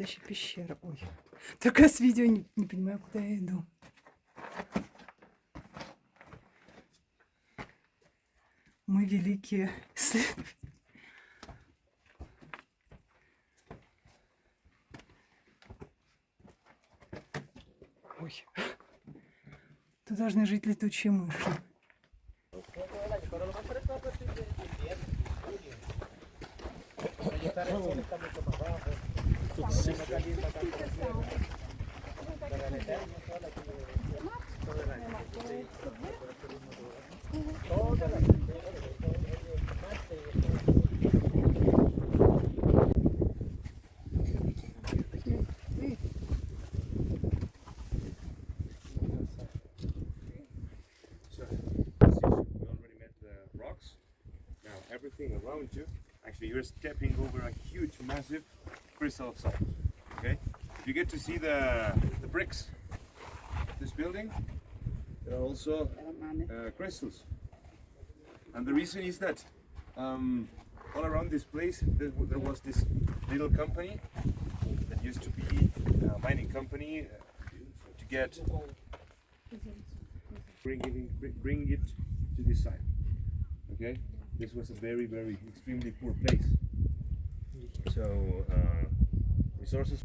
настоящая пещера. Ой, только с видео не понимаю, куда я иду. Мы великие исследователи. Ой, тут должны жить летучие мыши. Everything around you, actually you're stepping over a huge massive crystal of salt. Okay, you get to see the bricks of this building. There are also crystals, and the reason is that all around this place there was this little company that used to be a mining company to get bring it to this side. Okay. This was a very, very extremely poor place. So resources.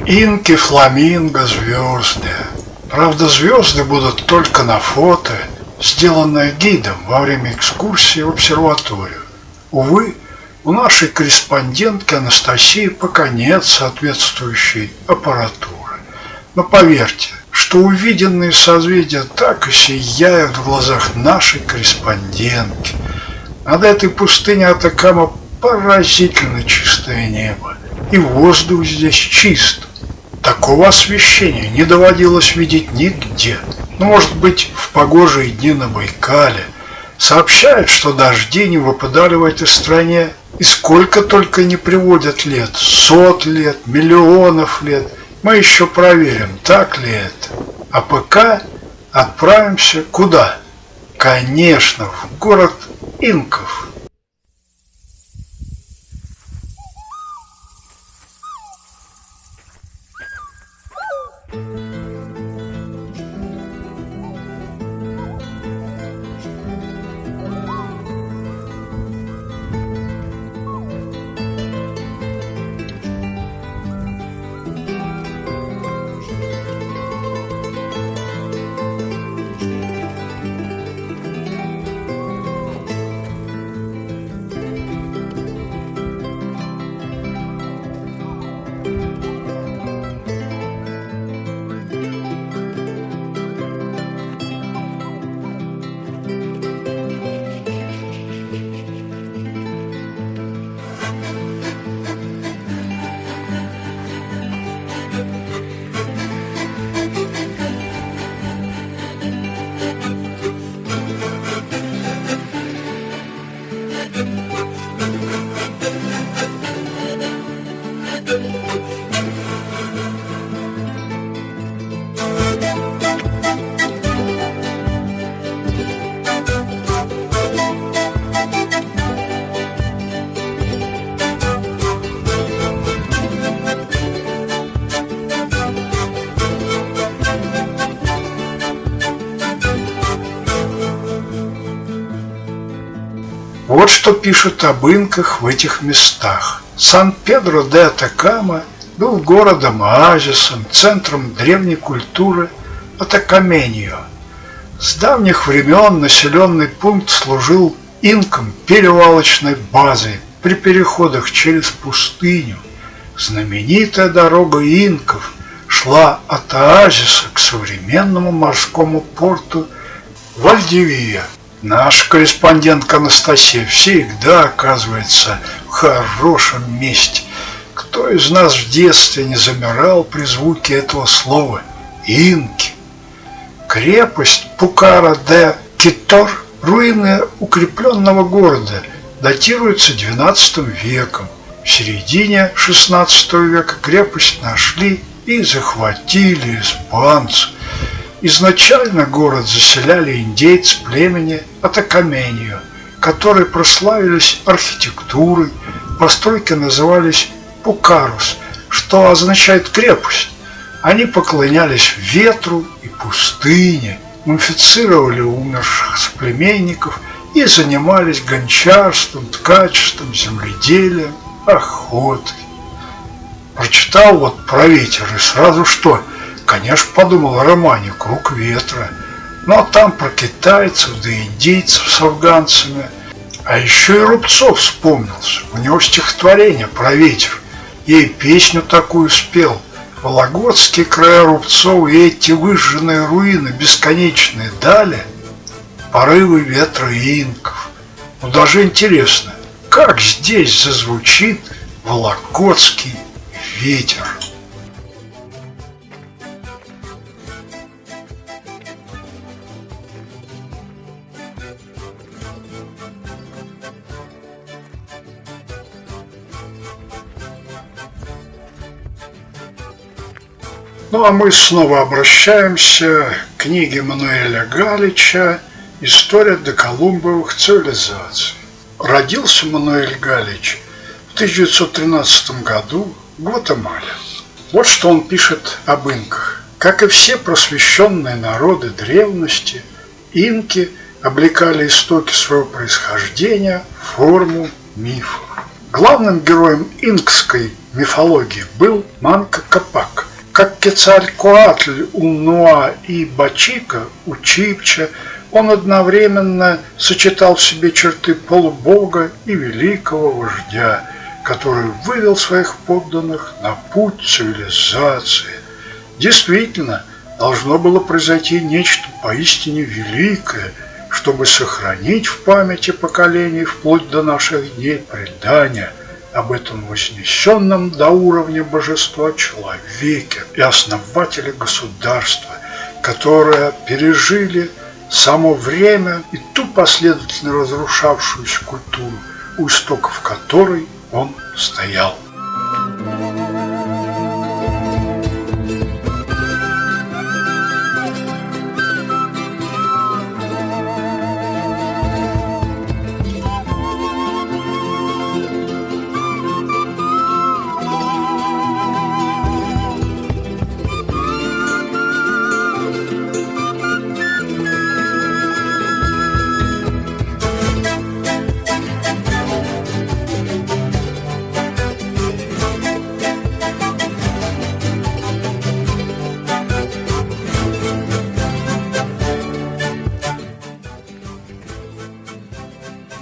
Инки, фламинго, звезды. Правда, звезды будут только на фото, сделанное гидом во время экскурсии в обсерваторию. Увы, у нашей корреспондентки Анастасии пока нет соответствующей аппаратуры. Но поверьте, что увиденные созвездия так и сияют в глазах нашей корреспондентки. Над этой пустыней Атакама поразительно чистое небо, и воздух здесь чист. Такого освещения не доводилось видеть нигде. Но, может быть, в погожие дни на Байкале. Сообщают, что дожди не выпадали в этой стране, и сколько только не приводят лет, 100 лет, миллионов лет. Мы еще проверим, так ли это. А пока отправимся куда? Конечно, в город инков. Вот что пишут об инках в этих местах. Сан-Педро-де-Атакама был городом-оазисом, центром древней культуры Атакаменьо. С давних времен населенный пункт служил инкам перевалочной базой при переходах через пустыню. Знаменитая дорога инков шла от оазиса к современному морскому порту Вальдивия. Наша корреспондентка Анастасия всегда оказывается в хорошем месте. Кто из нас в детстве не замирал при звуке этого слова «инки»? Крепость Пукара-де-Китор, руины укрепленного города, датируются XII веком. В середине XVI века крепость нашли и захватили испанцы. Изначально город заселяли индейцы племени Атакаменьо, которые прославились архитектурой. Постройки назывались Пукарус, что означает крепость. Они поклонялись ветру и пустыне, мумифицировали умерших соплеменников и занимались гончарством, ткачеством, земледелием, охотой. Прочитал вот про ветер и сразу что? Конечно, подумал о романе «Круг ветра». Но там про китайцев да индейцев с афганцами. А еще и Рубцов вспомнился. У него стихотворение про ветер. Я и песню такую спел. Вологодские края Рубцова и эти выжженные руины бесконечные дали порывы ветра инков. Но даже интересно, как здесь зазвучит вологодский ветер. Ну а мы снова обращаемся к книге Мануэля Галича «История доколумбовых цивилизаций». Родился Мануэль Галич в 1913 году в Гватемале. Вот что он пишет об инках. Как и все просвещенные народы древности, инки облекали истоки своего происхождения в форму мифов. Главным героем инкской мифологии был Манко Капак. Как Кецалькоатль у Нуа и Бачика у Чипча, он одновременно сочетал в себе черты полубога и великого вождя, который вывел своих подданных на путь цивилизации. Действительно, должно было произойти нечто поистине великое, чтобы сохранить в памяти поколений вплоть до наших дней предания об этом вознесенном до уровня божества человеке и основателе государства, которое пережили само время и ту последовательно разрушавшуюся культуру, у истоков которой он стоял.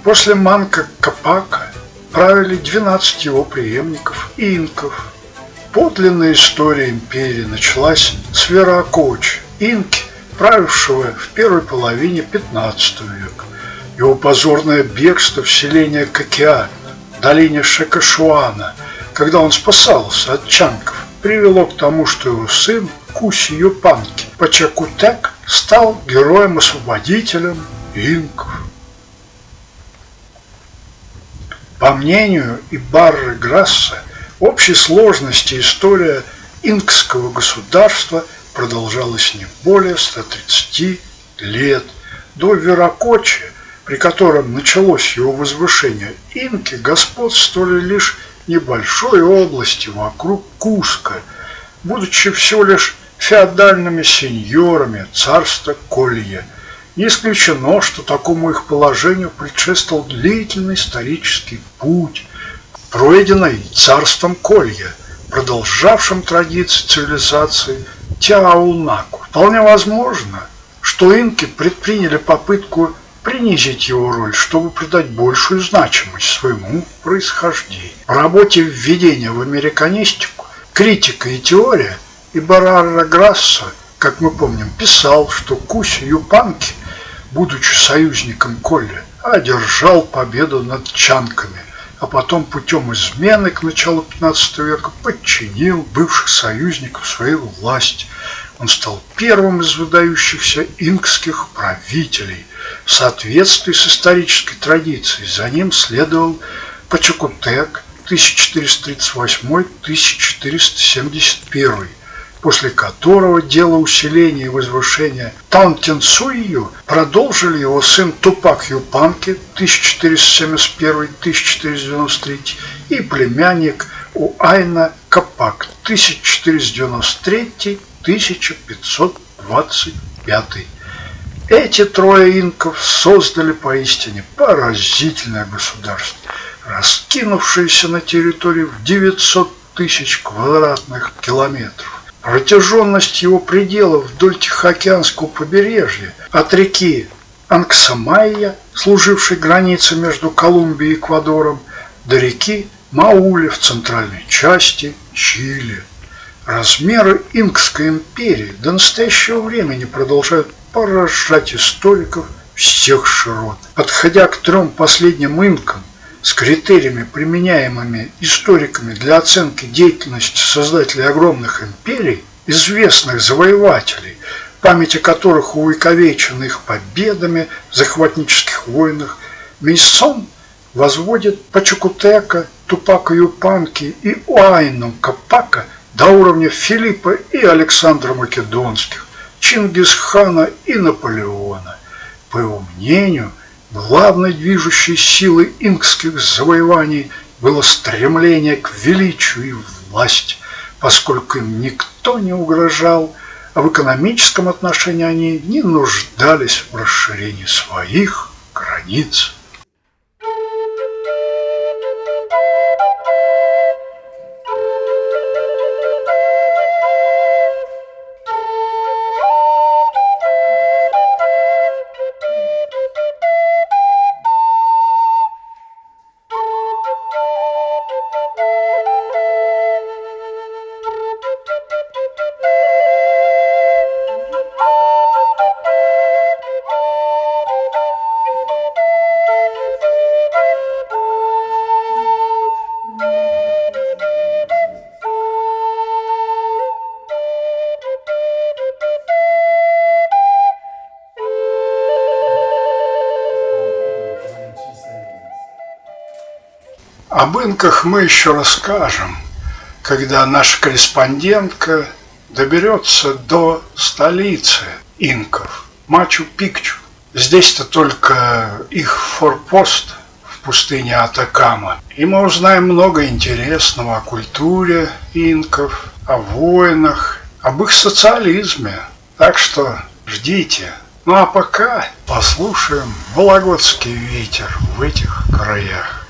После Манко Капака правили 12 его преемников инков. Подлинная история империи началась с Виракоча, инки, правившего в первой половине 15 века. Его позорное бегство в селение Какиа, в долине Шекашуана, когда он спасался от чанков, привело к тому, что его сын Куси Юпанки Пачакутек стал героем-освободителем инков. По мнению Ибарры Грасса, в общей сложности история инкского государства продолжалась не более 130 лет. До Виракоча, при котором началось его возвышение, инки господствовали лишь в небольшой области вокруг Куска, будучи всего лишь феодальными сеньорами царства Колья. Не исключено, что такому их положению предшествовал длительный исторический путь, пройденный царством Колья, продолжавшим традиции цивилизации Тиаунаку. Вполне возможно, что инки предприняли попытку принизить его роль, чтобы придать большую значимость своему происхождению. В работе «Введение в американистику. Критика и теория» Ибарры Грасса, как мы помним, писал, что Куси Юпанки, будучи союзником Колли, одержал победу над чанками, а потом путем измены к началу 15 века подчинил бывших союзников своей власти. Он стал первым из выдающихся инкских правителей. В соответствии с исторической традицией за ним следовал Пачакутек 1438-1471, после которого дело усиления и возвышения Таунтинсуию продолжили его сын Тупак Юпанки 1471-1493 и племянник Уайна Капак 1493-1525. Эти трое инков создали поистине поразительное государство, раскинувшееся на территории в 900 тысяч квадратных километров. Протяженность его пределов вдоль Тихоокеанского побережья от реки Анксамайя, служившей границей между Колумбией и Эквадором, до реки Мауле в центральной части Чили. Размеры Инкской империи до настоящего времени продолжают поражать историков всех широт. Подходя к трем последним инкам, с критериями, применяемыми историками для оценки деятельности создателей огромных империй, известных завоевателей, память о которых увековечена их победами в захватнических войнах, Мейсон возводит Пачакутека, Тупака Юпанки и Уайну Капака до уровня Филиппа и Александра Македонских, Чингисхана и Наполеона. По его мнению, главной движущей силой инкских завоеваний было стремление к величию и власти, поскольку им никто не угрожал, а в экономическом отношении они не нуждались в расширении своих границ. Об инках мы еще расскажем, когда наша корреспондентка доберется до столицы инков, Мачу-Пикчу. Здесь-то только их форпост в пустыне Атакама. И мы узнаем много интересного о культуре инков, о войнах, об их социализме. Так что ждите. Ну а пока послушаем вологодский ветер в этих краях.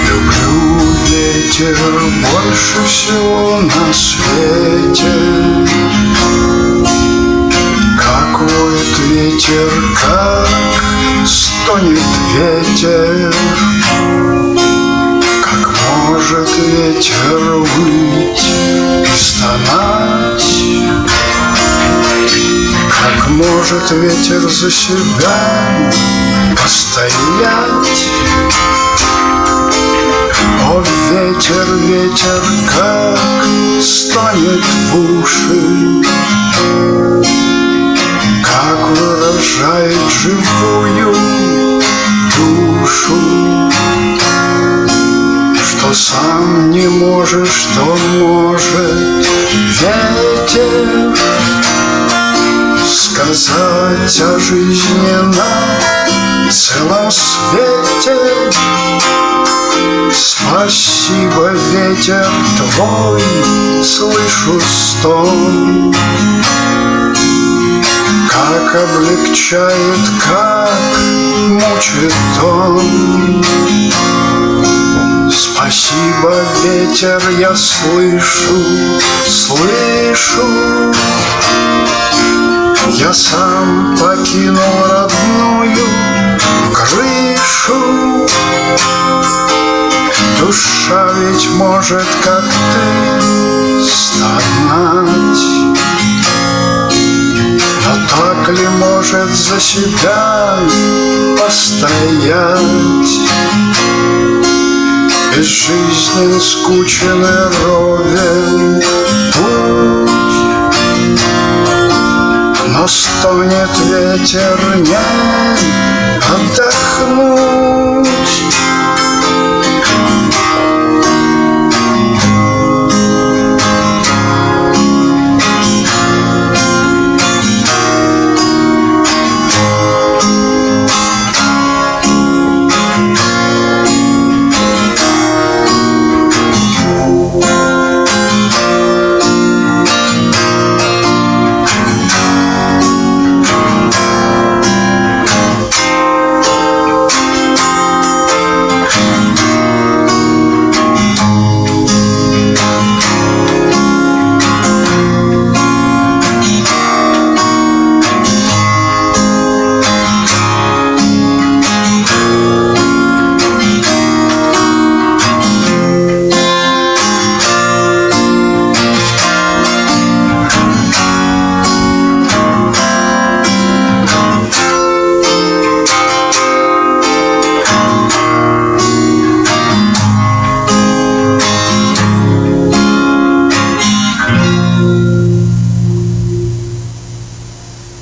Люблю ветер больше всего на свете. Как воет ветер, как стонет ветер. Как может ветер выть и стонать. Как может ветер за себя постоять. О, ветер, ветер, как стонет в уши, как выражает живую душу. Что сам не может, что может ветер сказать о жизни на целом свете. Спасибо, ветер твой, слышу стон. Как облегчает, как мучит он. Спасибо, ветер, я слышу, слышу. Я сам покинул родную крышу. Душа ведь может, как ты, стонать. Но так ли может за себя постоять? Безжизнен, скучен и ровен путь. Но стонет ветер, не отдохнуть.